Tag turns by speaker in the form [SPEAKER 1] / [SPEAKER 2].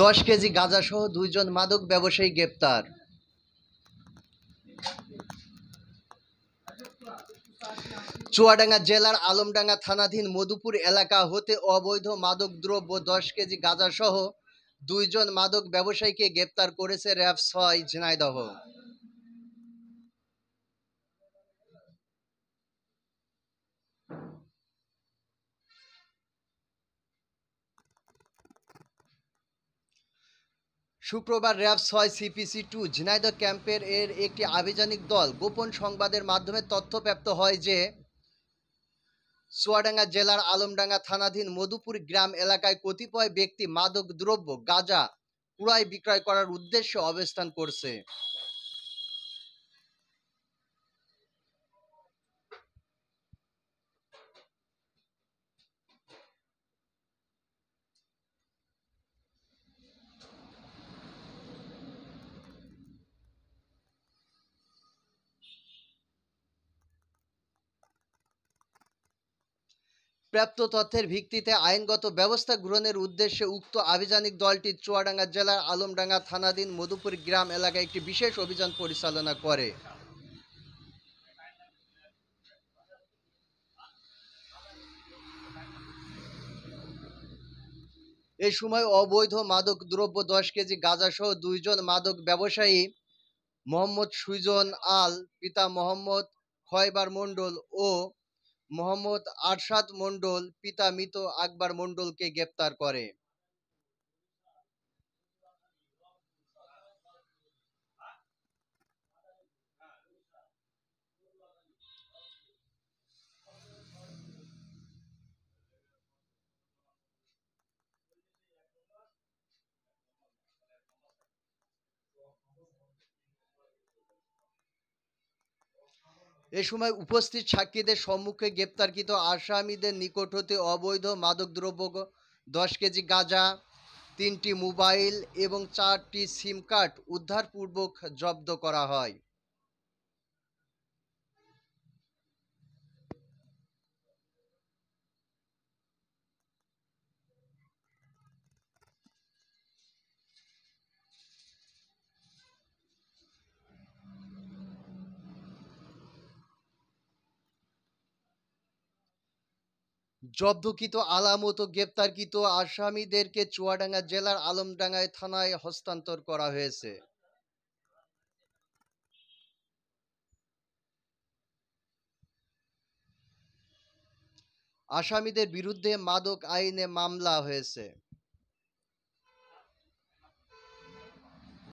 [SPEAKER 1] 10 KG গাঁজাসহ 2 জন মাদক ব্যবসায়ী গ্রেপ্তার। চুয়াডাঙ্গা জেলার আলমডাঙ্গা থানাধীন মধুপুর এলাকা হতে অবৈধ মাদকদ্রব্য 10 কেজি গাঁজাসহ 2 জন মাদক ব্যবসায়ীকে গ্রেপ্তার করেছে র্যাব 6 ঝিনাইদহ। শুক্রবার র্যাব 6 সিপিসি 2 ঝিনাইদহ ক্যাম্পের একটি আভিযানিক দল গোপন সংবাদের মাধ্যমে তথ্যপ্রাপ্ত হয় যে চুয়াডাঙ্গা জেলার আলমডাঙ্গা থানাধীন মধুপুর গ্রাম এলাকায় কতিপয় ব্যক্তি মাদক দ্রব্য গাঁজা ক্রয় বিক্রয় করার উদ্দেশ্যে অবস্থান করছে। প্রাপ্ত তথ্যের ভিত্তিতে আইনগত ব্যবস্থা গ্রহণের উদ্দেশ্যে উক্ত আভিযানিক দলটি চুয়াডাঙ্গা জেলার আলমডাঙ্গা থানাধীন মধুপুর গ্রাম এলাকায় একটি বিশেষ অভিযান পরিচালনা করে। এ সময় অবৈধ মাদক দ্রব্য 10 কেজি গাঁজাসহ 2 জন মাদক ব্যবসায়ী মোহাম্মদ সুজন আল, পিতা মোহাম্মদ খয়বার মণ্ডল ও মোহাম্মদ আরশাদ মণ্ডল, পিতা মৃত আকবর মণ্ডলকে গ্রেপ্তার করে। এ সময় উপস্থিত সাক্ষীদের সম্মুখে গ্রেপ্তারকৃত আসামিদের নিকট হতে অবৈধ মাদকদ্রব্য 10 কেজি গাঁজা, 3টি মোবাইল এবং 4টি সিম কার্ড উদ্ধারপূর্বক জব্দ করা হয়। জব্দকৃত আলামত ও গ্রেপ্তারকৃত আসামিদেরকে চুয়াডাঙ্গা জেলার আলমডাঙ্গা থানায় হস্তান্তর করা হয়েছে। আসামিদের বিরুদ্ধে মাদক আইনে মামলা হয়েছে।